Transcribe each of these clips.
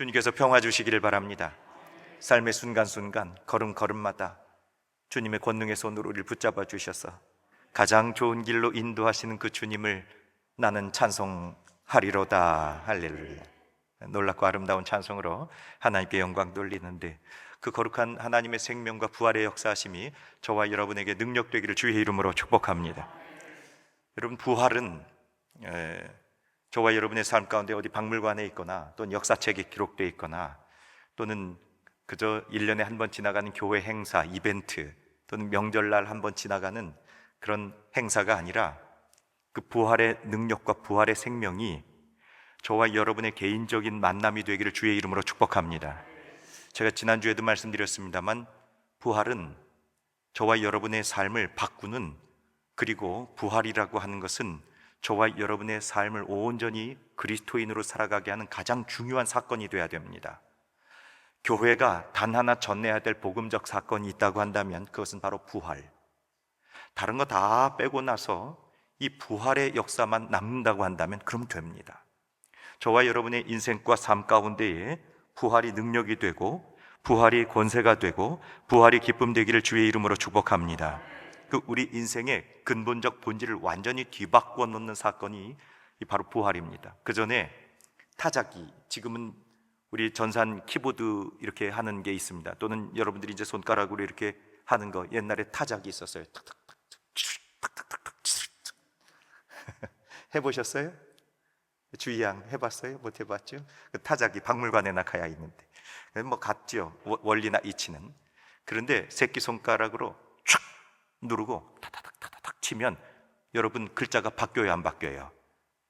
주님께서 평화 주시기를 바랍니다. 삶의 순간순간 걸음걸음마다 주님의 권능의 손으로 우리를 붙잡아 주셔서 가장 좋은 길로 인도하시는 그 주님을 나는 찬송하리로다. 할렐루야. 놀랍고 아름다운 찬송으로 하나님께 영광 돌리는데, 그 거룩한 하나님의 생명과 부활의 역사하심이 저와 여러분에게 능력되기를 주의 이름으로 축복합니다. 여러분, 부활은 저와 여러분의 삶 가운데 어디 박물관에 있거나 또는 역사책에 기록되어 있거나 또는 그저 1년에 한 번 지나가는 교회 행사, 이벤트 또는 명절날 한 번 지나가는 그런 행사가 아니라 그 부활의 능력과 부활의 생명이 저와 여러분의 개인적인 만남이 되기를 주의 이름으로 축복합니다. 제가 지난주에도 말씀드렸습니다만, 부활은 저와 여러분의 삶을 바꾸는, 그리고 부활이라고 하는 것은 저와 여러분의 삶을 온전히 그리스도인으로 살아가게 하는 가장 중요한 사건이 되어야 됩니다. 교회가 단 하나 전해야 될 복음적 사건이 있다고 한다면 그것은 바로 부활. 다른 거 다 빼고 나서 이 부활의 역사만 남는다고 한다면 그럼 됩니다. 저와 여러분의 인생과 삶 가운데에 부활이 능력이 되고 부활이 권세가 되고 부활이 기쁨 되기를 주의 이름으로 축복합니다. 그 우리 인생의 근본적 본질을 완전히 뒤바꾸어 놓는 사건이 바로 부활입니다. 그 전에 타자기, 지금은 우리 전산 키보드 이렇게 하는 게 있습니다. 또는 여러분들이 이제 손가락으로 이렇게 하는 거, 옛날에 타자기 있었어요. 해보셨어요? 주희양 해봤어요? 못 해봤죠? 그 타자기 박물관에나 가야 있는데 뭐 같죠, 원리나 이치는. 그런데 새끼손가락으로 촥 누르고 타다닥 치면 여러분 글자가 바뀌어요, 안 바뀌어요?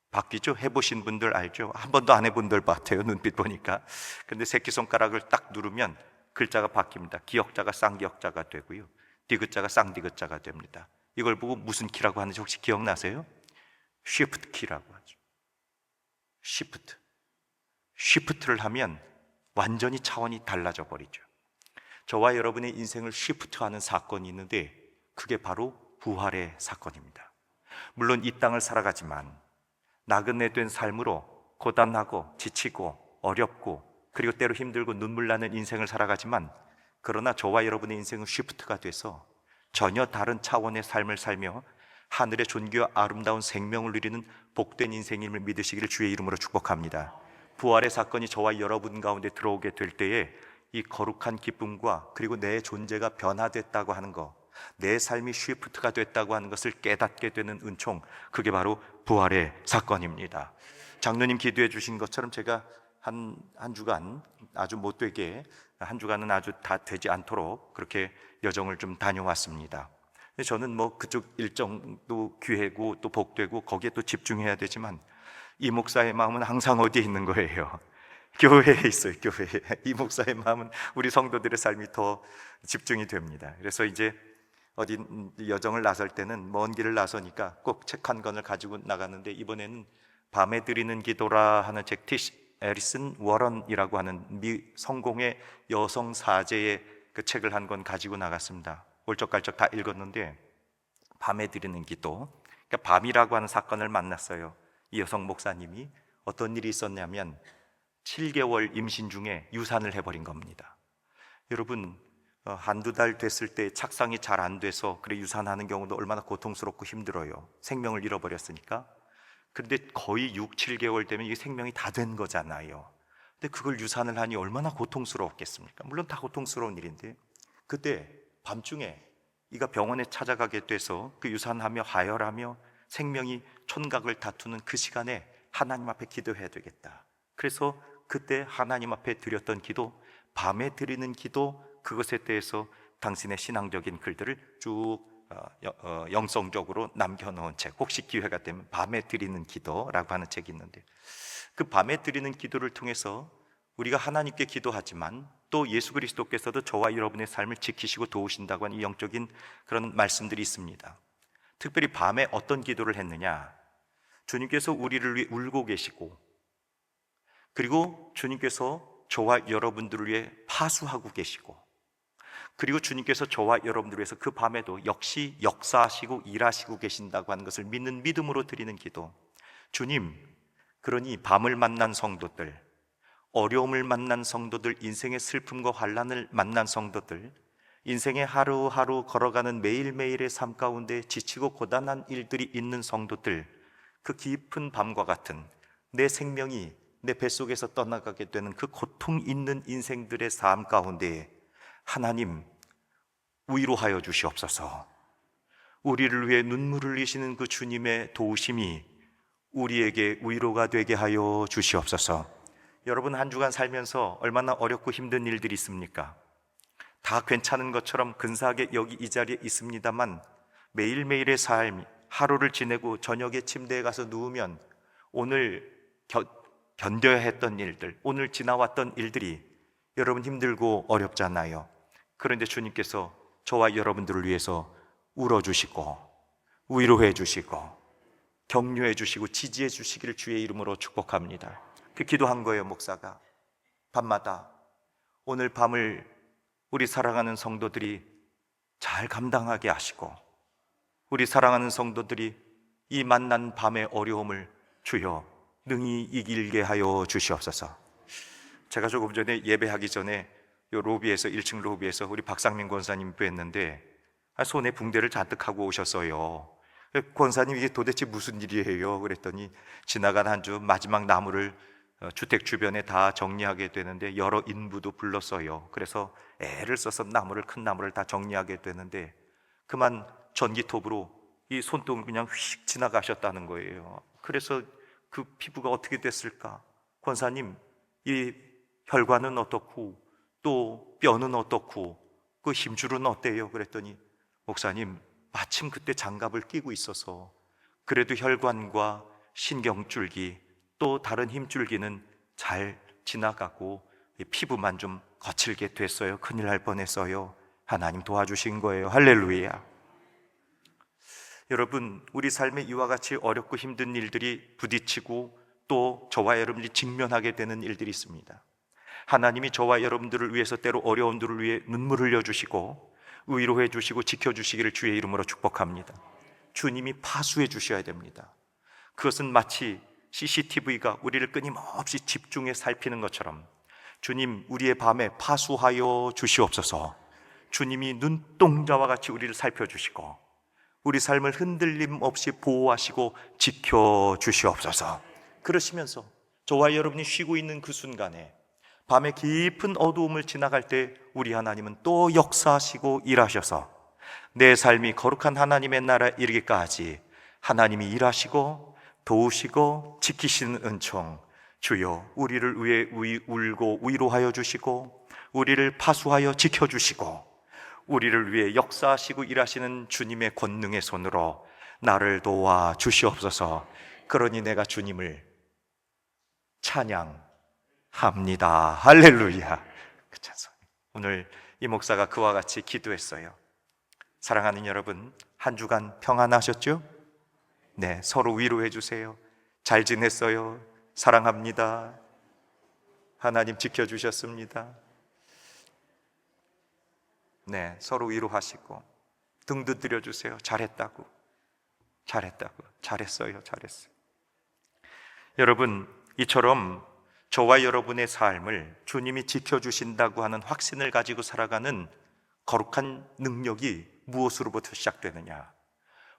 바뀌죠? 해보신 분들 알죠? 한 번도 안 해본 분들 같아요, 눈빛 보니까. 근데 새끼손가락을 딱 누르면 글자가 바뀝니다. 기역자가 쌍기역자가 되고요, 디귿자가 쌍디귿자가 됩니다. 이걸 보고 무슨 키라고 하는지 혹시 기억나세요? 쉬프트 키라고 하죠. 쉬프트를 하면 완전히 차원이 달라져 버리죠. 저와 여러분의 인생을 쉬프트하는 사건이 있는데 그게 바로 부활의 사건입니다. 물론 이 땅을 살아가지만 나그네 된 삶으로 고단하고 지치고 어렵고 그리고 때로 힘들고 눈물 나는 인생을 살아가지만, 그러나 저와 여러분의 인생은 쉬프트가 돼서 전혀 다른 차원의 삶을 살며 하늘의 존귀와 아름다운 생명을 누리는 복된 인생임을 믿으시기를 주의 이름으로 축복합니다. 부활의 사건이 저와 여러분 가운데 들어오게 될 때에 이 거룩한 기쁨과 그리고 내 존재가 변화됐다고 하는 것, 내 삶이 쉬프트가 됐다고 하는 것을 깨닫게 되는 은총, 그게 바로 부활의 사건입니다. 장로님 기도해 주신 것처럼 제가 한 주간 아주 못되게, 한 주간은 아주 다 되지 않도록 그렇게 여정을 좀 다녀왔습니다. 저는 뭐 그쪽 일정도 기회고 또 복되고 거기에 또 집중해야 되지만 이 목사의 마음은 항상 어디에 있는 거예요? 교회에 있어요, 교회에. 이 목사의 마음은 우리 성도들의 삶이 더 집중이 됩니다. 그래서 이제 어디 여정을 나설 때는 먼 길을 나서니까 꼭 책 한 권을 가지고 나가는데, 이번에는 밤에 드리는 기도라 하는 책, 티시 에리슨 워런이라고 하는 미 성공의 여성 사제의 그 책을 한 권 가지고 나갔습니다. 올적갈적 다 읽었는데, 밤에 드리는 기도, 그러니까 밤이라고 하는 사건을 만났어요. 이 여성 목사님이 어떤 일이 있었냐면 7개월 임신 중에 유산을 해버린 겁니다. 여러분, 한두 달 됐을 때 착상이 잘 안 돼서 그래 유산하는 경우도 얼마나 고통스럽고 힘들어요. 생명을 잃어버렸으니까. 그런데 거의 6, 7개월 되면 이게 생명이 다 된 거잖아요. 근데 그걸 유산을 하니 얼마나 고통스러웠겠습니까? 물론 다 고통스러운 일인데, 그때 밤중에 이가 병원에 찾아가게 돼서 그 유산하며 하혈하며 생명이 촌각을 다투는 그 시간에 하나님 앞에 기도해야 되겠다. 그래서 그때 하나님 앞에 드렸던 기도, 밤에 드리는 기도, 그것에 대해서 당신의 신앙적인 글들을 쭉 영성적으로 남겨놓은 책, 혹시 기회가 되면 밤에 드리는 기도라고 하는 책이 있는데, 그 밤에 드리는 기도를 통해서 우리가 하나님께 기도하지만 또 예수 그리스도께서도 저와 여러분의 삶을 지키시고 도우신다고 하는 이 영적인 그런 말씀들이 있습니다. 특별히 밤에 어떤 기도를 했느냐, 주님께서 우리를 위해 울고 계시고, 그리고 주님께서 저와 여러분들을 위해 파수하고 계시고, 그리고 주님께서 저와 여러분들을 위해서 그 밤에도 역시 역사하시고 일하시고 계신다고 하는 것을 믿는 믿음으로 드리는 기도. 주님, 그러니 밤을 만난 성도들, 어려움을 만난 성도들, 인생의 슬픔과 환난을 만난 성도들, 인생의 하루하루 걸어가는 매일매일의 삶 가운데 지치고 고단한 일들이 있는 성도들, 그 깊은 밤과 같은 내 생명이 내 뱃속에서 떠나가게 되는 그 고통 있는 인생들의 삶 가운데 하나님 위로하여 주시옵소서. 우리를 위해 눈물을 흘리시는 그 주님의 도우심이 우리에게 위로가 되게 하여 주시옵소서. 여러분, 한 주간 살면서 얼마나 어렵고 힘든 일들이 있습니까? 다 괜찮은 것처럼 근사하게 여기 이 자리에 있습니다만 매일매일의 삶, 하루를 지내고 저녁에 침대에 가서 누우면 오늘 견뎌야 했던 일들, 오늘 지나왔던 일들이 여러분 힘들고 어렵잖아요. 그런데 주님께서 저와 여러분들을 위해서 울어주시고 위로해 주시고 격려해 주시고 지지해 주시기를 주의 이름으로 축복합니다. 그 기도한 거예요. 목사가 밤마다 오늘 밤을 우리 사랑하는 성도들이 잘 감당하게 하시고 우리 사랑하는 성도들이 이 만난 밤의 어려움을 주여 능히 이길게 하여 주시옵소서. 제가 조금 전에 예배하기 전에 요 로비에서 1층 로비에서 우리 박상민 권사님 뵀는데 손에 붕대를 잔뜩 하고 오셨어요. 권사님 이게 도대체 무슨 일이에요? 그랬더니 지나간 한 주 마지막 나무를 주택 주변에 다 정리하게 되는데 여러 인부도 불렀어요. 그래서 애를 써서 큰 나무를 다 정리하게 되는데 그만 전기톱으로 이 손등을 그냥 휙 지나가셨다는 거예요. 그래서 그 피부가 어떻게 됐을까? 권사님, 이 혈관은 어떻고 또 뼈는 어떻고 그 힘줄은 어때요? 그랬더니 목사님, 마침 그때 장갑을 끼고 있어서 그래도 혈관과 신경줄기 또 다른 힘줄기는 잘 지나가고 피부만 좀 거칠게 됐어요. 큰일 날 뻔했어요. 하나님 도와주신 거예요. 할렐루야. 여러분, 우리 삶에 이와 같이 어렵고 힘든 일들이 부딪히고 또 저와 여러분이 직면하게 되는 일들이 있습니다. 하나님이 저와 여러분들을 위해서 때로 어려운들을 위해 눈물을 흘려주시고 위로해 주시고 지켜주시기를 주의 이름으로 축복합니다. 주님이 파수해 주셔야 됩니다. 그것은 마치 CCTV가 우리를 끊임없이 집중해 살피는 것처럼 주님, 우리의 밤에 파수하여 주시옵소서. 주님이 눈동자와 같이 우리를 살펴주시고 우리 삶을 흔들림 없이 보호하시고 지켜주시옵소서. 그러시면서 저와 여러분이 쉬고 있는 그 순간에 밤의 깊은 어두움을 지나갈 때 우리 하나님은 또 역사하시고 일하셔서 내 삶이 거룩한 하나님의 나라에 이르기까지 하나님이 일하시고 도우시고 지키시는 은총, 주여 우리를 위해 울고 위로하여 주시고 우리를 파수하여 지켜주시고 우리를 위해 역사하시고 일하시는 주님의 권능의 손으로 나를 도와 주시옵소서. 그러니 내가 주님을 찬양합니다. 할렐루야. 그 찬송. 오늘 이 목사가 그와 같이 기도했어요. 사랑하는 여러분, 한 주간 평안하셨죠? 네, 서로 위로해 주세요. 잘 지냈어요. 사랑합니다. 하나님 지켜주셨습니다. 네, 서로 위로하시고 등 두드려 주세요. 잘했다고, 잘했어요. 여러분, 이처럼 저와 여러분의 삶을 주님이 지켜주신다고 하는 확신을 가지고 살아가는 거룩한 능력이 무엇으로부터 시작되느냐?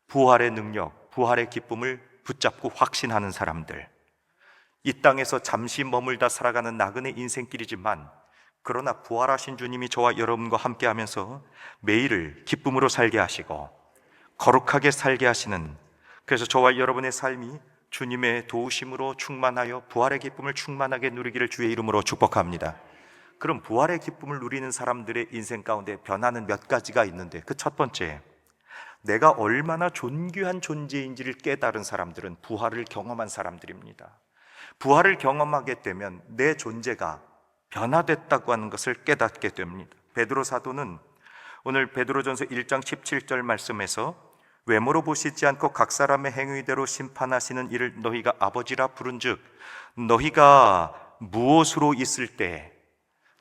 부활의 능력, 부활의 기쁨을 붙잡고 확신하는 사람들. 이 땅에서 잠시 머물다 살아가는 나그네 인생길이지만 그러나 부활하신 주님이 저와 여러분과 함께 하면서 매일을 기쁨으로 살게 하시고 거룩하게 살게 하시는, 그래서 저와 여러분의 삶이 주님의 도우심으로 충만하여 부활의 기쁨을 충만하게 누리기를 주의 이름으로 축복합니다. 그럼 부활의 기쁨을 누리는 사람들의 인생 가운데 변화는 몇 가지가 있는데, 그 첫 번째, 내가 얼마나 존귀한 존재인지를 깨달은 사람들은 부활을 경험한 사람들입니다. 부활을 경험하게 되면 내 존재가 변화됐다고 하는 것을 깨닫게 됩니다. 베드로 사도는 오늘 베드로전서 1장 17절 말씀에서 외모로 보시지 않고 각 사람의 행위대로 심판하시는 이를 너희가 아버지라 부른즉 너희가 무엇으로 있을 때,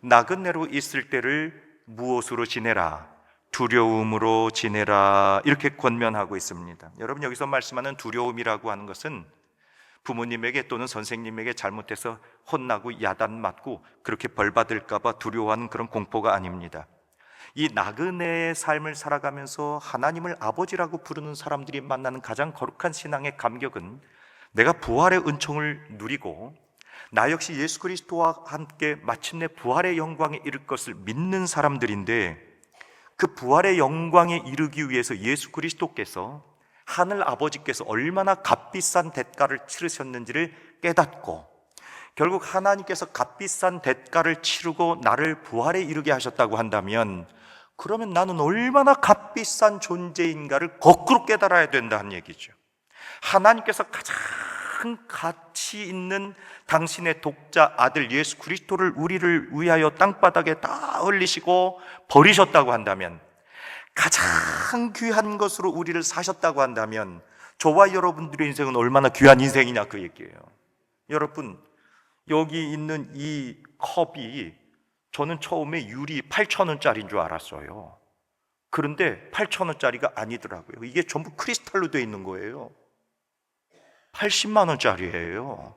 나그네로 있을 때를 무엇으로 지내라? 두려움으로 지내라. 이렇게 권면하고 있습니다. 여러분, 여기서 말씀하는 두려움이라고 하는 것은 부모님에게 또는 선생님에게 잘못해서 혼나고 야단 맞고 그렇게 벌 받을까 봐 두려워하는 그런 공포가 아닙니다. 이 나그네의 삶을 살아가면서 하나님을 아버지라고 부르는 사람들이 만나는 가장 거룩한 신앙의 감격은 내가 부활의 은총을 누리고 나 역시 예수 그리스도와 함께 마침내 부활의 영광에 이를 것을 믿는 사람들인데, 그 부활의 영광에 이르기 위해서 예수 그리스도께서, 하늘 아버지께서 얼마나 값비싼 대가를 치르셨는지를 깨닫고, 결국 하나님께서 값비싼 대가를 치르고 나를 부활에 이르게 하셨다고 한다면, 그러면 나는 얼마나 값비싼 존재인가를 거꾸로 깨달아야 된다는 얘기죠. 하나님께서 가장 가치 있는 당신의 독자 아들 예수 그리스도를 우리를 위하여 땅바닥에 다 흘리시고 버리셨다고 한다면, 가장 귀한 것으로 우리를 사셨다고 한다면, 저와 여러분들의 인생은 얼마나 귀한 인생이냐, 그 얘기예요. 여러분, 여기 있는 이 컵이 저는 처음에 유리 8,000원짜리인 줄 알았어요. 그런데 8,000원짜리가 아니더라고요. 이게 전부 크리스탈로 되어 있는 거예요. 80만 원짜리예요.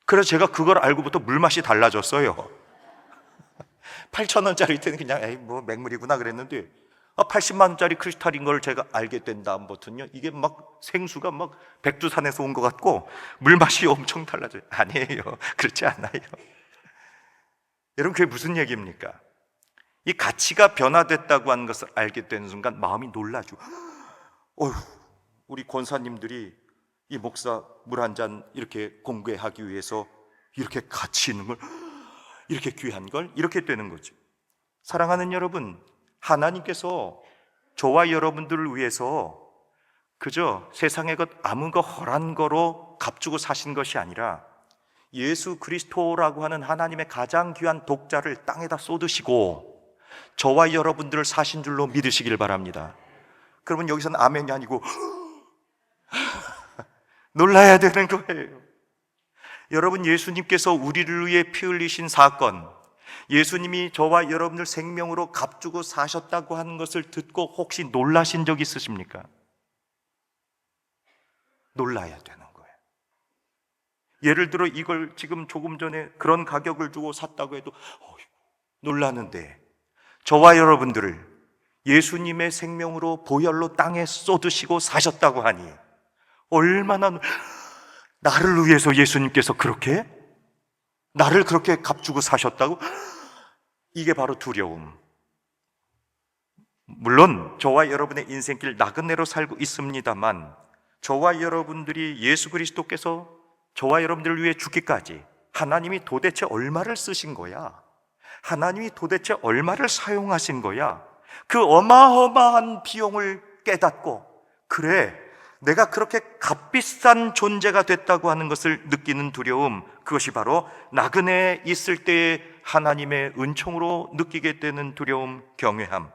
그래서 제가 그걸 알고부터 물맛이 달라졌어요. 8,000원짜리 때는 그냥 에이 뭐 맹물이구나 그랬는데, 80만 원짜리 크리스탈인 걸 제가 알게 된 다음부터는요, 이게 막 생수가 막 백두산에서 온 것 같고 물맛이 엄청 달라져요. 아니에요, 그렇지 않아요. 여러분, 그게 무슨 얘기입니까? 이 가치가 변화됐다고 하는 것을 알게 되는 순간 마음이 놀라죠. 어휴, 우리 권사님들이 이 목사 물 한 잔 이렇게 공개하기 위해서 이렇게 가치 있는 걸, 이렇게 귀한 걸 이렇게 되는 거죠. 사랑하는 여러분, 하나님께서 저와 여러분들을 위해서 그저 세상의 것 아무 거 허란 거로 값주고 사신 것이 아니라 예수 그리스도라고 하는 하나님의 가장 귀한 독자를 땅에다 쏟으시고 저와 여러분들을 사신 줄로 믿으시길 바랍니다. 그러면 여기서는 아멘이 아니고 놀라야 되는 거예요. 여러분, 예수님께서 우리를 위해 피 흘리신 사건, 예수님이 저와 여러분들 생명으로 값주고 사셨다고 하는 것을 듣고 혹시 놀라신 적 있으십니까? 놀라야 되는 거예요. 예를 들어 이걸 지금 조금 전에 그런 가격을 주고 샀다고 해도 놀라는데, 저와 여러분들을 예수님의 생명으로 보혈로 땅에 쏟으시고 사셨다고 하니 얼마나, 나를 위해서 예수님께서 그렇게, 나를 그렇게 값주고 사셨다고? 이게 바로 두려움. 물론 저와 여러분의 인생길 나그네로 살고 있습니다만, 저와 여러분들이 예수 그리스도께서 저와 여러분들을 위해 죽기까지 하나님이 도대체 얼마를 쓰신 거야? 하나님이 도대체 얼마를 사용하신 거야? 그 어마어마한 비용을 깨닫고, 그래, 내가 그렇게 값비싼 존재가 됐다고 하는 것을 느끼는 두려움, 그것이 바로 나그네에 있을 때의 하나님의 은총으로 느끼게 되는 두려움, 경외함.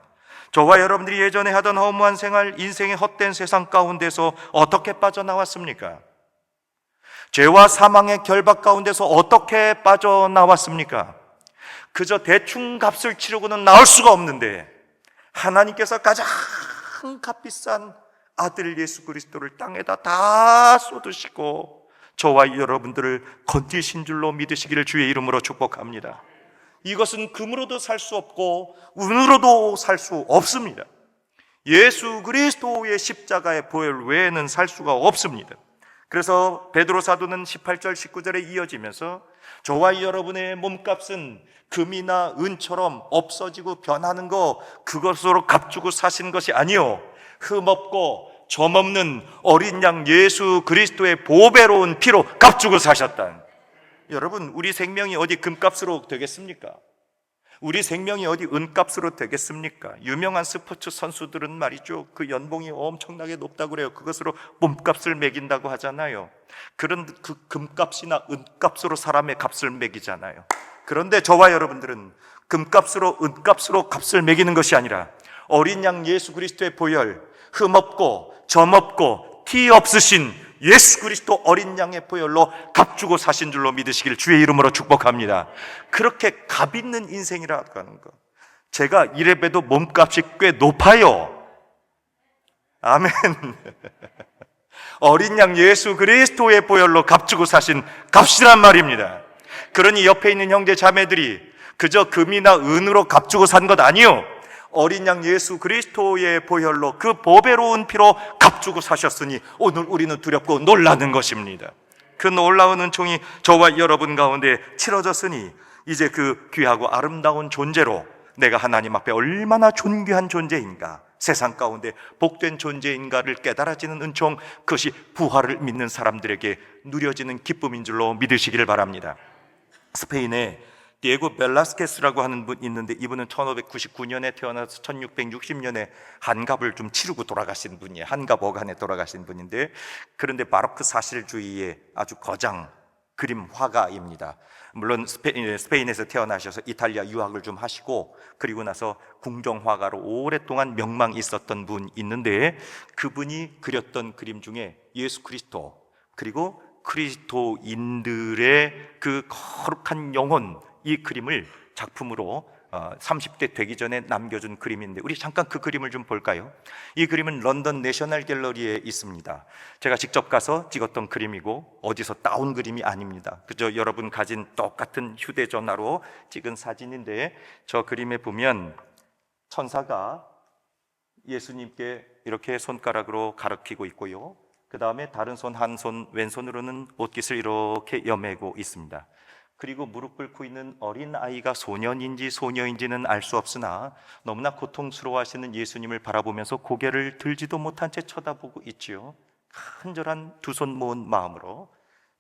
저와 여러분들이 예전에 하던 허무한 생활, 인생의 헛된 세상 가운데서 어떻게 빠져나왔습니까? 죄와 사망의 결박 가운데서 어떻게 빠져나왔습니까? 그저 대충 값을 치르고는 나올 수가 없는데, 하나님께서 가장 값비싼 아들 예수 그리스도를 땅에다 다 쏟으시고 저와 여러분들을 건지신 줄로 믿으시기를 주의 이름으로 축복합니다. 이것은 금으로도 살 수 없고 은으로도 살 수 없습니다. 예수 그리스도의 십자가의 보혈 외에는 살 수가 없습니다. 그래서 베드로 사도는 18절 19절에 이어지면서 저와 여러분의 몸값은 금이나 은처럼 없어지고 변하는 거, 그것으로 값주고 사신 것이 아니요, 흠없고 점없는 어린 양 예수 그리스도의 보배로운 피로 값주고 사셨다. 여러분, 우리 생명이 어디 금값으로 되겠습니까? 우리 생명이 어디 은값으로 되겠습니까? 유명한 스포츠 선수들은 말이죠, 그 연봉이 엄청나게 높다고 그래요. 그것으로 몸값을 매긴다고 하잖아요. 그런 그 금값이나 은값으로 사람의 값을 매기잖아요. 그런데 저와 여러분들은 금값으로 은값으로 값을 매기는 것이 아니라 어린 양 예수 그리스도의 보혈, 흠없고 점없고 티 없으신 예수 그리스도 어린 양의 보혈로 값주고 사신 줄로 믿으시길 주의 이름으로 축복합니다. 그렇게 값 있는 인생이라고 하는 것, 제가 이래봬도 몸값이 꽤 높아요. 아멘. 어린 양 예수 그리스도의 보혈로 값주고 사신 값이란 말입니다. 그러니 옆에 있는 형제 자매들이 그저 금이나 은으로 값주고 산 것 아니요, 어린 양 예수 그리스도의 보혈로 그 보배로운 피로 값주고 사셨으니 오늘 우리는 두렵고 놀라는 것입니다. 그 놀라운 은총이 저와 여러분 가운데 치러졌으니 이제 그 귀하고 아름다운 존재로 내가 하나님 앞에 얼마나 존귀한 존재인가, 세상 가운데 복된 존재인가를 깨달아지는 은총, 그것이 부활을 믿는 사람들에게 누려지는 기쁨인 줄로 믿으시기를 바랍니다. 스페인에 디에고 벨라스케스라고 하는 분 있는데, 이분은 1599년에 태어나서 1660년에 한갑을 좀 치르고 돌아가신 분이에요. 한갑 어간에 돌아가신 분인데, 그런데 바로크 사실주의의 아주 거장 그림 화가입니다. 물론 스페인에서 태어나셔서 이탈리아 유학을 좀 하시고 그리고 나서 궁정화가로 오랫동안 명망이 있었던 분 있는데, 그분이 그렸던 그림 중에 예수 그리스도 그리고 그리스도인들의 그 거룩한 영혼, 이 그림을 작품으로 30대 되기 전에 남겨준 그림인데, 우리 잠깐 그 그림을 좀 볼까요? 이 그림은 런던 내셔널 갤러리에 있습니다. 제가 직접 가서 찍었던 그림이고 어디서 따온 그림이 아닙니다. 그저 여러분 가진 똑같은 휴대전화로 찍은 사진인데, 저 그림에 보면 천사가 예수님께 이렇게 손가락으로 가리키고 있고요, 그 다음에 다른 손, 한 손, 왼손으로는 옷깃을 이렇게 여매고 있습니다. 그리고 무릎 꿇고 있는 어린 아이가 소년인지 소녀인지는 알 수 없으나 너무나 고통스러워하시는 예수님을 바라보면서 고개를 들지도 못한 채 쳐다보고 있지요. 간절한 두 손 모은 마음으로.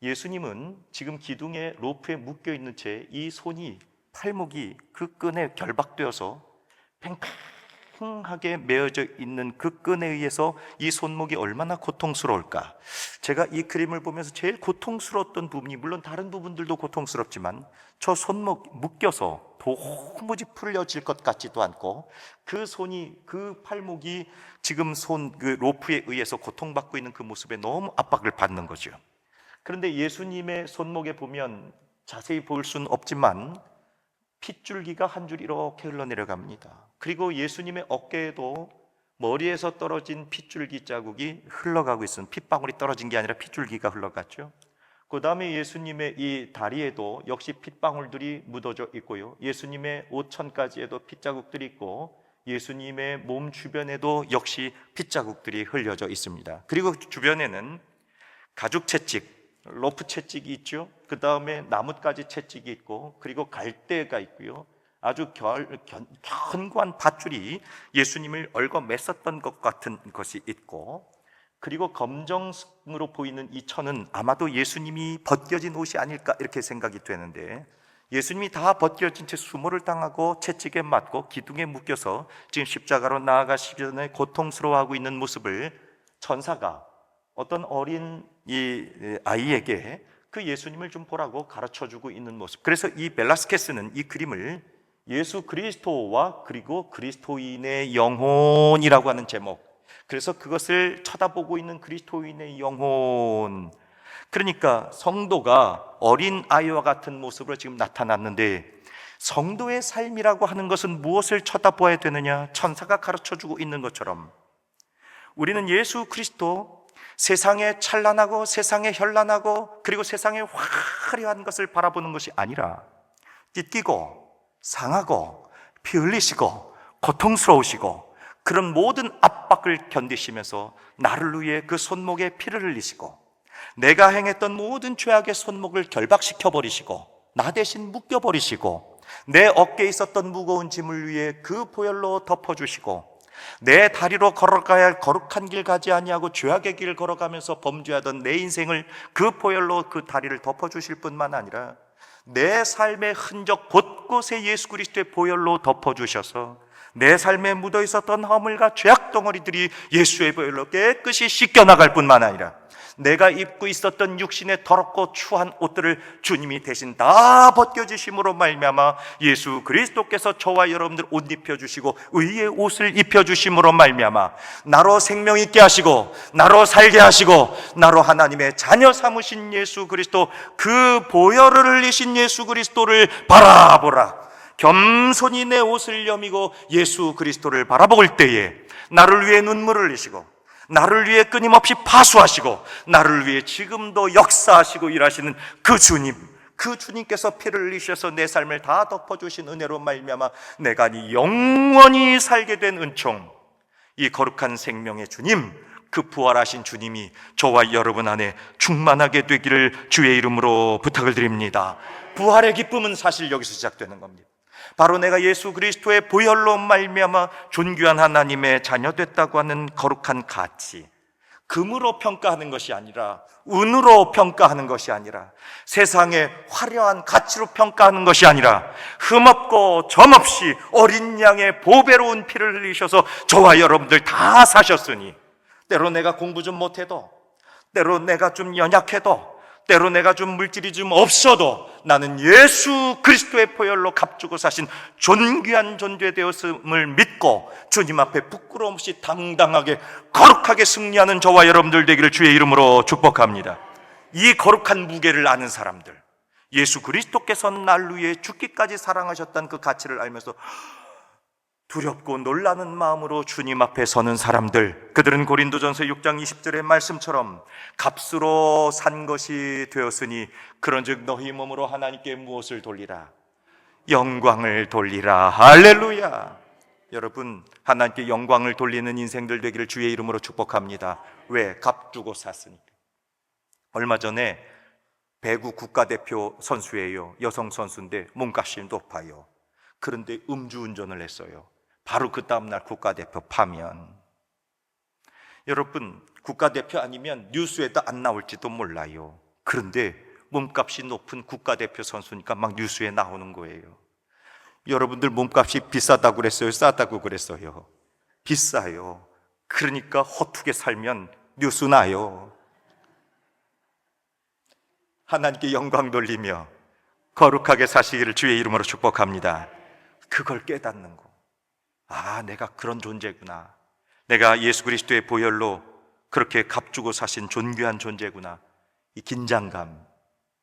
예수님은 지금 기둥에 로프에 묶여 있는 채 이 손이, 팔목이 그 끈에 결박되어서 팽팽하게 메어져 있는 그 끈에 의해서 이 손목이 얼마나 고통스러울까. 제가 이 그림을 보면서 제일 고통스러웠던 부분이, 물론 다른 부분들도 고통스럽지만 저 손목 묶여서 도무지 풀려질 것 같지도 않고, 그 손이, 그 팔목이 지금 그 로프에 의해서 고통받고 있는 그 모습에 너무 압박을 받는 거죠. 그런데 예수님의 손목에 보면 자세히 볼 수는 없지만 핏줄기가 한 줄 이렇게 흘러내려갑니다. 그리고 예수님의 어깨에도 머리에서 떨어진 핏줄기 자국이 흘러가고 있습니다. 핏방울이 떨어진 게 아니라 핏줄기가 흘러갔죠. 그 다음에 예수님의 이 다리에도 역시 핏방울들이 묻어져 있고요, 예수님의 옷천까지에도 핏자국들이 있고, 예수님의 몸 주변에도 역시 핏자국들이 흘려져 있습니다. 그리고 주변에는 가죽 채찍, 로프 채찍이 있죠. 그 다음에 나뭇가지 채찍이 있고, 그리고 갈대가 있고요, 아주 견고한 밧줄이 예수님을 얽어 맸었던 것 같은 것이 있고, 그리고 검정으로 보이는 이 천은 아마도 예수님이 벗겨진 옷이 아닐까 이렇게 생각이 되는데, 예수님이 다 벗겨진 채 수모를 당하고 채찍에 맞고 기둥에 묶여서 지금 십자가로 나아가시기 전에 고통스러워하고 있는 모습을 천사가 어떤 어린 이 아이에게 그 예수님을 좀 보라고 가르쳐주고 있는 모습. 그래서 이 벨라스케스는 이 그림을 예수 그리스도와 그리고 그리스도인의 영혼이라고 하는 제목, 그래서 그것을 쳐다보고 있는 그리스도인의 영혼, 그러니까 성도가 어린 아이와 같은 모습으로 지금 나타났는데, 성도의 삶이라고 하는 것은 무엇을 쳐다보아야 되느냐? 천사가 가르쳐주고 있는 것처럼 우리는 예수 그리스도, 세상에 찬란하고 세상에 현란하고 그리고 세상에 화려한 것을 바라보는 것이 아니라 찢기고 상하고 피 흘리시고 고통스러우시고 그런 모든 압박을 견디시면서 나를 위해 그 손목에 피를 흘리시고 내가 행했던 모든 죄악의 손목을 결박시켜 버리시고 나 대신 묶여 버리시고 내 어깨에 있었던 무거운 짐을 위해 그 보혈로 덮어주시고 내 다리로 걸어가야 할 거룩한 길 가지 아니하고 죄악의 길을 걸어가면서 범죄하던 내 인생을 그 보혈로 그 다리를 덮어주실 뿐만 아니라 내 삶의 흔적 곳곳에 예수 그리스도의 보혈로 덮어주셔서 내 삶에 묻어 있었던 허물과 죄악 덩어리들이 예수의 보혈로 깨끗이 씻겨나갈 뿐만 아니라 내가 입고 있었던 육신의 더럽고 추한 옷들을 주님이 대신 다 벗겨주심으로 말미암아 예수 그리스도께서 저와 여러분들 옷 입혀주시고 의의 옷을 입혀주심으로 말미암아 나로 생명 있게 하시고 나로 살게 하시고 나로 하나님의 자녀 삼으신 예수 그리스도, 그 보혈을 흘리신 예수 그리스도를 바라보라. 겸손히 내 옷을 여미고 예수 그리스도를 바라볼 때에 나를 위해 눈물을 흘리시고 나를 위해 끊임없이 파수하시고 나를 위해 지금도 역사하시고 일하시는 그 주님, 그 주님께서 피를 흘리셔서 내 삶을 다 덮어주신 은혜로 말미암아 내가 영원히 살게 된 은총, 이 거룩한 생명의 주님, 그 부활하신 주님이 저와 여러분 안에 충만하게 되기를 주의 이름으로 부탁을 드립니다. 부활의 기쁨은 사실 여기서 시작되는 겁니다. 바로 내가 예수 그리스도의 보혈로 말미암아 존귀한 하나님의 자녀 됐다고 하는 거룩한 가치, 금으로 평가하는 것이 아니라, 은으로 평가하는 것이 아니라, 세상의 화려한 가치로 평가하는 것이 아니라, 흠없고 점없이 어린 양의 보배로운 피를 흘리셔서 저와 여러분들 다 사셨으니, 때로 내가 공부 좀 못해도, 때로 내가 좀 연약해도, 때로 내가 좀 물질이 좀 없어도 나는 예수 그리스도의 보혈로 값주고 사신 존귀한 존재 되었음을 믿고 주님 앞에 부끄러움 없이 당당하게 거룩하게 승리하는 저와 여러분들 되기를 주의 이름으로 축복합니다. 이 거룩한 무게를 아는 사람들, 예수 그리스도께서 날 위해 죽기까지 사랑하셨다는 그 가치를 알면서 두렵고 놀라는 마음으로 주님 앞에 서는 사람들, 그들은 고린도전서 6장 20절의 말씀처럼 값으로 산 것이 되었으니 그런즉 너희 몸으로 하나님께 무엇을 돌리라? 영광을 돌리라. 할렐루야. 여러분, 하나님께 영광을 돌리는 인생들 되기를 주의 이름으로 축복합니다. 왜? 값 주고 샀으니까. 얼마 전에 배구 국가대표 선수예요. 여성 선수인데 몸값이 높아요. 그런데 음주운전을 했어요. 바로 그 다음날 국가대표 파면. 여러분, 국가대표 아니면 뉴스에도 안 나올지도 몰라요. 그런데 몸값이 높은 국가대표 선수니까 막 뉴스에 나오는 거예요. 여러분들 몸값이 비싸다고 그랬어요? 싸다고 그랬어요? 비싸요. 그러니까 허투게 살면 뉴스 나요. 하나님께 영광 돌리며 거룩하게 사시기를 주의 이름으로 축복합니다. 그걸 깨닫는 거. 아, 내가 그런 존재구나. 내가 예수 그리스도의 보혈로 그렇게 값주고 사신 존귀한 존재구나. 이 긴장감,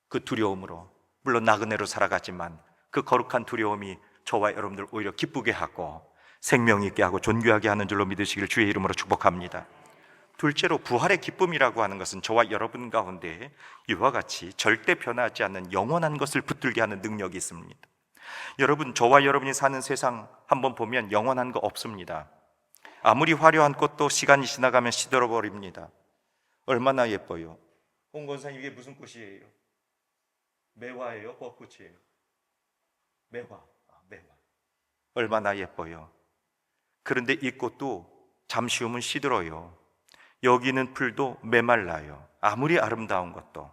그 두려움으로, 물론 나그네로 살아가지만 그 거룩한 두려움이 저와 여러분들 오히려 기쁘게 하고 생명 있게 하고 존귀하게 하는 줄로 믿으시기를 주의 이름으로 축복합니다. 둘째로, 부활의 기쁨이라고 하는 것은 저와 여러분 가운데 이와 같이 절대 변하지 않는 영원한 것을 붙들게 하는 능력이 있습니다. 여러분, 저와 여러분이 사는 세상 한번 보면 영원한 거 없습니다. 아무리 화려한 꽃도 시간이 지나가면 시들어버립니다. 얼마나 예뻐요. 홍 권사님, 이게 무슨 꽃이에요? 매화예요? 벚꽃이에요? 매화. 매화. 얼마나 예뻐요. 그런데 이 꽃도 잠시 후면 시들어요. 여기 있는 풀도 메말라요. 아무리 아름다운 것도.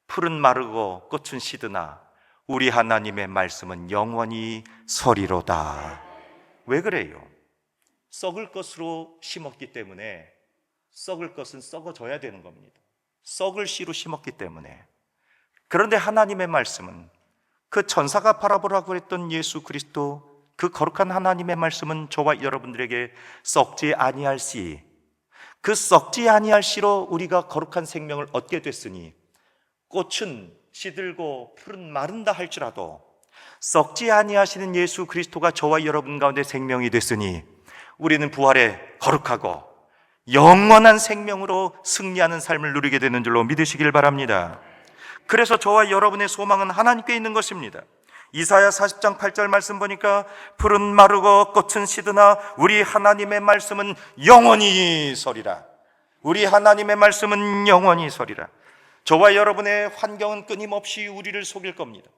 풀은 마르고 꽃은 시드나 우리 하나님의 말씀은 영원히 서리로다. 왜 그래요? 썩을 것으로 심었기 때문에, 썩을 것은 썩어져야 되는 겁니다. 썩을 씨로 심었기 때문에. 그런데 하나님의 말씀은, 그 천사가 바라보라고 했던 예수 그리스도, 그 거룩한 하나님의 말씀은 저와 여러분들에게 썩지 아니할 씨, 그 썩지 아니할 씨로 우리가 거룩한 생명을 얻게 됐으니, 꽃은 시들고 풀은 마른다 할지라도 썩지 아니하시는 예수 그리스도가 저와 여러분 가운데 생명이 됐으니 우리는 부활에 거룩하고 영원한 생명으로 승리하는 삶을 누리게 되는 줄로 믿으시길 바랍니다. 그래서 저와 여러분의 소망은 하나님께 있는 것입니다. 이사야 40장 8절 말씀 보니까 풀은 마르고 꽃은 시드나 우리 하나님의 말씀은 영원히 서리라. 우리 하나님의 말씀은 영원히 서리라. 저와 여러분의 환경은 끊임없이 우리를 속일 겁니다.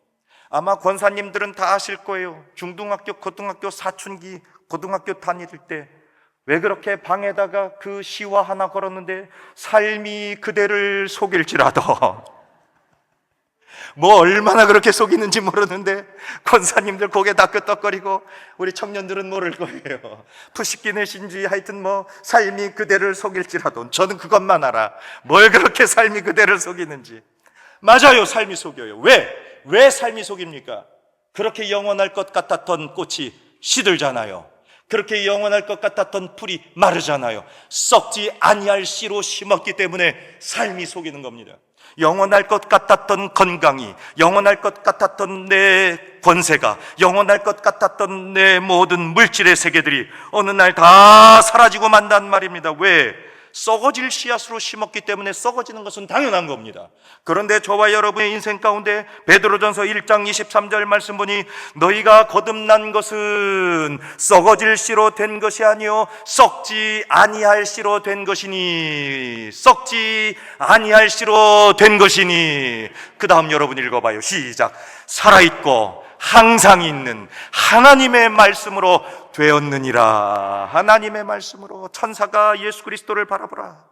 아마 권사님들은 다 아실 거예요. 중등학교, 고등학교, 사춘기, 고등학교 다닐 때 왜 그렇게 방에다가 그 시와 하나 걸었는데 삶이 그대를 속일지라도 뭐 얼마나 그렇게 속이는지 모르는데 권사님들 고개 다 끄덕거리고 우리 청년들은 모를 거예요. 푸시키넷인지 하여튼 뭐 삶이 그대를 속일지라도. 저는 그것만 알아. 뭘 그렇게 삶이 그대를 속이는지. 맞아요, 삶이 속여요. 왜 삶이 속입니까? 그렇게 영원할 것 같았던 꽃이 시들잖아요. 그렇게 영원할 것 같았던 풀이 마르잖아요. 썩지 아니할 씨로 심었기 때문에 삶이 속이는 겁니다. 영원할 것 같았던 건강이, 영원할 것 같았던 내 권세가, 영원할 것 같았던 내 모든 물질의 세계들이 어느 날 다 사라지고 만단 말입니다. 왜? 썩어질 씨앗으로 심었기 때문에 썩어지는 것은 당연한 겁니다. 그런데 저와 여러분의 인생 가운데 베드로전서 1장 23절 말씀 보니 너희가 거듭난 것은 썩어질 씨로 된 것이 아니요 썩지 아니할 씨로 된 것이니, 썩지 아니할 씨로 된 것이니. 그 다음 여러분 읽어봐요. 시작. 살아있고 항상 있는 하나님의 말씀으로 되었느니라. 하나님의 말씀으로. 천사가 예수 그리스도를 바라보라.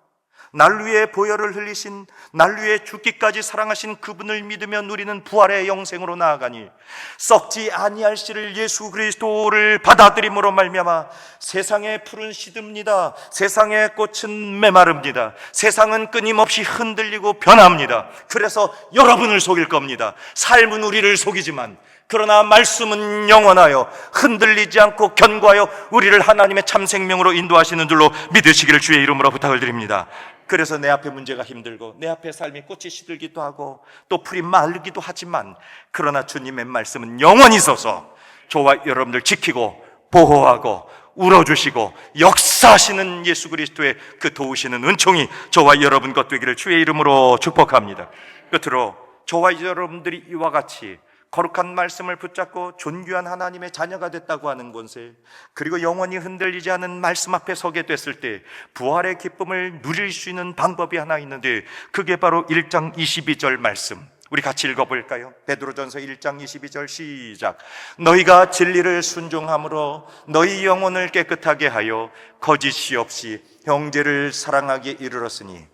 날 위해 보혈을 흘리신, 날 위해 죽기까지 사랑하신 그분을 믿으며 누리는 부활의 영생으로 나아가니 썩지 아니할 씨를 예수 그리스도를 받아들임으로 말미암아 세상의 풀은 시듭니다. 세상의 꽃은 메마릅니다. 세상은 끊임없이 흔들리고 변합니다. 그래서 여러분을 속일 겁니다. 삶은 우리를 속이지만 그러나 말씀은 영원하여 흔들리지 않고 견고하여 우리를 하나님의 참 생명으로 인도하시는 줄로 믿으시기를 주의 이름으로 부탁을 드립니다. 그래서 내 앞에 문제가 힘들고 내 앞에 삶이 꽃이 시들기도 하고 또 풀이 마르기도 하지만 그러나 주님의 말씀은 영원히 있어서 저와 여러분들 지키고 보호하고 울어주시고 역사하시는 예수 그리스도의 그 도우시는 은총이 저와 여러분 것 되기를 주의 이름으로 축복합니다. 끝으로 저와 여러분들이 이와 같이 거룩한 말씀을 붙잡고 존귀한 하나님의 자녀가 됐다고 하는 것을, 그리고 영원히 흔들리지 않은 말씀 앞에 서게 됐을 때 부활의 기쁨을 누릴 수 있는 방법이 하나 있는데 그게 바로 1장 22절 말씀, 우리 같이 읽어볼까요? 베드로전서 1장 22절 시작. 너희가 진리를 순종함으로 너희 영혼을 깨끗하게 하여 거짓이 없이 형제를 사랑하기에 이르렀으니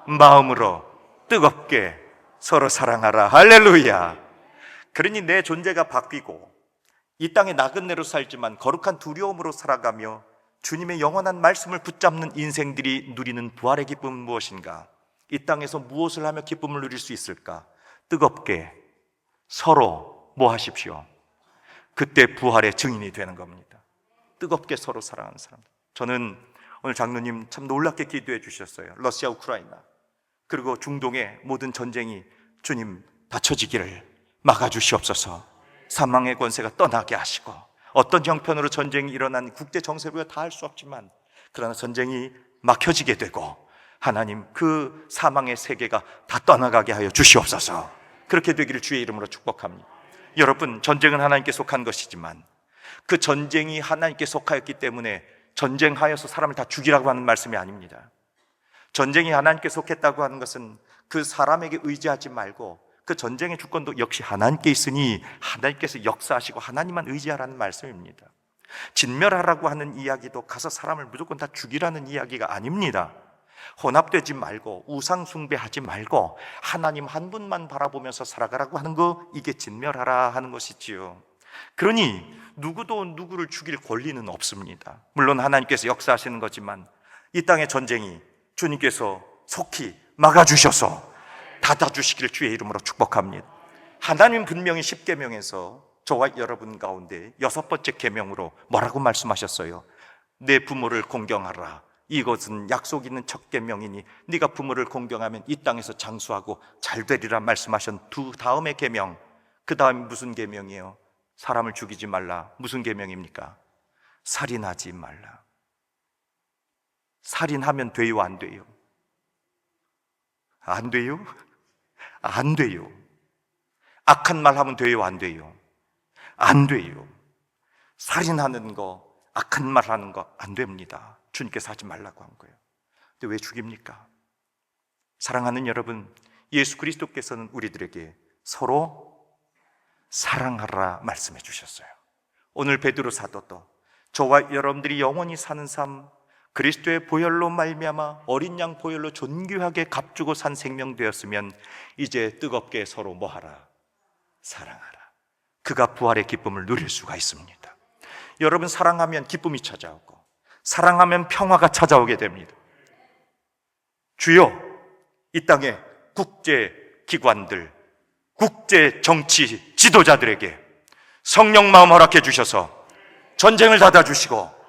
마음으로 뜨겁게 서로 사랑하라. 할렐루야. 그러니 내 존재가 바뀌고 이 땅에 나그네로 살지만 거룩한 두려움으로 살아가며 주님의 영원한 말씀을 붙잡는 인생들이 누리는 부활의 기쁨은 무엇인가? 이 땅에서 무엇을 하며 기쁨을 누릴 수 있을까? 뜨겁게 서로 뭐 하십시오? 그때 부활의 증인이 되는 겁니다. 뜨겁게 서로 사랑하는 사람. 저는 오늘 장로님 참 놀랍게 기도해 주셨어요. 러시아 우크라이나 그리고 중동의 모든 전쟁이 주님 닫혀지기를 막아주시옵소서. 사망의 권세가 떠나게 하시고 어떤 형편으로 전쟁이 일어난 국제 정세로 다 할 수 없지만 그러나 전쟁이 막혀지게 되고 하나님 그 사망의 세계가 다 떠나가게 하여 주시옵소서. 그렇게 되기를 주의 이름으로 축복합니다. 여러분, 전쟁은 하나님께 속한 것이지만 그 전쟁이 하나님께 속하였기 때문에 전쟁하여서 사람을 다 죽이라고 하는 말씀이 아닙니다. 전쟁이 하나님께 속했다고 하는 것은 그 사람에게 의지하지 말고 그 전쟁의 주권도 역시 하나님께 있으니 하나님께서 역사하시고 하나님만 의지하라는 말씀입니다. 진멸하라고 하는 이야기도 가서 사람을 무조건 다 죽이라는 이야기가 아닙니다. 혼합되지 말고 우상 숭배하지 말고 하나님 한 분만 바라보면서 살아가라고 하는 거, 이게 진멸하라 하는 것이지요. 그러니 누구도 누구를 죽일 권리는 없습니다. 물론 하나님께서 역사하시는 거지만 이 땅의 전쟁이 주님께서 속히 막아주셔서 닫아주시기를 주의 이름으로 축복합니다. 하나님 분명히 십계명에서 저와 여러분 가운데 6번째 계명으로 뭐라고 말씀하셨어요? 내 부모를 공경하라. 이것은 약속 있는 첫 계명이니 네가 부모를 공경하면 이 땅에서 장수하고 잘 되리라 말씀하신 두 다음의 계명. 그 다음이 무슨 계명이에요? 사람을 죽이지 말라. 무슨 계명입니까? 살인하지 말라. 살인하면 돼요, 안 돼요? 안 돼요? 안 돼요. 악한 말 하면 돼요, 안 돼요? 안 돼요. 살인하는 거, 악한 말 하는 거 안 됩니다. 주님께서 하지 말라고 한 거예요. 근데 왜 죽입니까? 사랑하는 여러분, 예수 그리스도께서는 우리들에게 서로 사랑하라 말씀해 주셨어요. 오늘 베드로 사도도 저와 여러분들이 영원히 사는 삶, 그리스도의 보혈로 말미암아 어린 양 보혈로 존귀하게 값주고 산 생명 되었으면 이제 뜨겁게 서로 뭐하라? 사랑하라. 그가 부활의 기쁨을 누릴 수가 있습니다. 여러분, 사랑하면 기쁨이 찾아오고 사랑하면 평화가 찾아오게 됩니다. 주여, 이 땅의 국제 기관들, 국제 정치 지도자들에게 성령 마음 허락해 주셔서 전쟁을 닫아주시고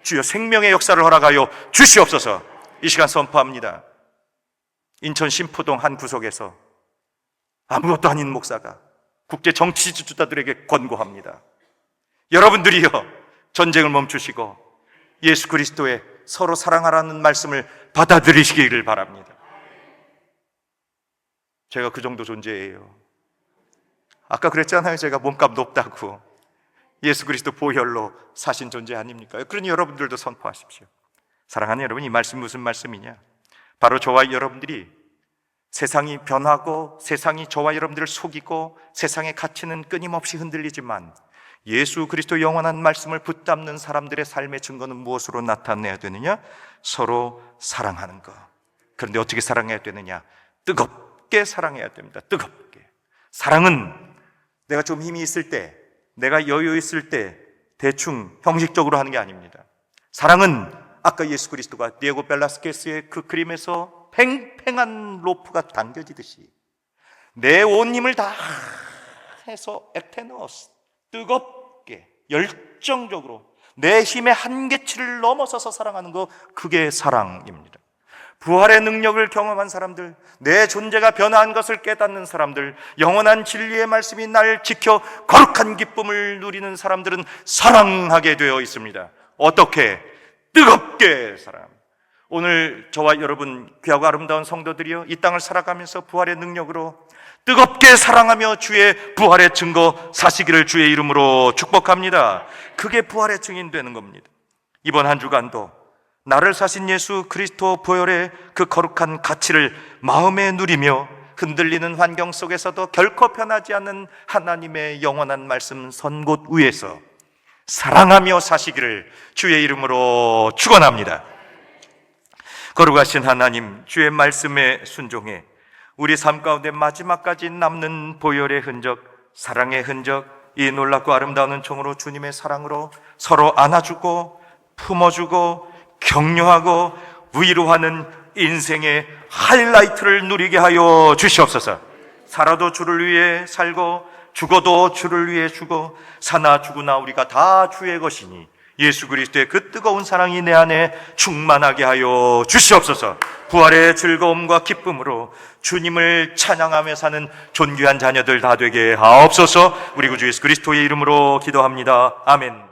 주여 생명의 역사를 허락하여 주시옵소서. 이 시간 선포합니다. 인천 신포동 한 구석에서 아무것도 아닌 목사가 국제 정치 지도자들에게 권고합니다. 여러분들이여, 전쟁을 멈추시고 예수 그리스도의 서로 사랑하라는 말씀을 받아들이시기를 바랍니다. 제가 그 정도 존재예요. 아까 그랬잖아요. 제가 몸값 높다고. 예수 그리스도 보혈로 사신 존재 아닙니까? 그러니 여러분들도 선포하십시오. 사랑하는 여러분, 이 말씀이 무슨 말씀이냐? 바로 저와 여러분들이 세상이 변하고 세상이 저와 여러분들을 속이고 세상의 가치는 끊임없이 흔들리지만 예수 그리스도 영원한 말씀을 붙잡는 사람들의 삶의 증거는 무엇으로 나타내야 되느냐? 서로 사랑하는 것. 그런데 어떻게 사랑해야 되느냐? 뜨겁게 사랑해야 됩니다. 뜨겁게. 사랑은 내가 좀 힘이 있을 때, 내가 여유 있을 때 대충 형식적으로 하는 게 아닙니다. 사랑은 아까 예수 그리스도가 디에고 벨라스케스의 그 그림에서 팽팽한 로프가 당겨지듯이 내 온 힘을 다 해서 에테노스, 뜨겁게 열정적으로 내 힘의 한계치를 넘어서서 사랑하는 거, 그게 사랑입니다. 부활의 능력을 경험한 사람들, 내 존재가 변화한 것을 깨닫는 사람들, 영원한 진리의 말씀이 날 지켜 거룩한 기쁨을 누리는 사람들은 사랑하게 되어 있습니다. 어떻게? 뜨겁게 사랑합니다. 오늘 저와 여러분 귀하고 아름다운 성도들이여, 이 땅을 살아가면서 부활의 능력으로 뜨겁게 사랑하며 주의 부활의 증거 사시기를 주의 이름으로 축복합니다. 그게 부활의 증인 되는 겁니다. 이번 한 주간도 나를 사신 예수 그리스도 보혈의 그 거룩한 가치를 마음에 누리며 흔들리는 환경 속에서도 결코 변하지 않는 하나님의 영원한 말씀 선 곳 위에서 사랑하며 사시기를 주의 이름으로 축원합니다. 거룩하신 하나님, 주의 말씀에 순종해 우리 삶 가운데 마지막까지 남는 보혈의 흔적, 사랑의 흔적, 이 놀랍고 아름다운 은총으로 주님의 사랑으로 서로 안아주고 품어주고 격려하고 위로하는 인생의 하이라이트를 누리게 하여 주시옵소서. 살아도 주를 위해 살고 죽어도 주를 위해 죽어 사나 죽으나 우리가 다 주의 것이니 예수 그리스도의 그 뜨거운 사랑이 내 안에 충만하게 하여 주시옵소서. 부활의 즐거움과 기쁨으로 주님을 찬양하며 사는 존귀한 자녀들 다 되게 하옵소서. 우리 구주 예수 그리스도의 이름으로 기도합니다. 아멘.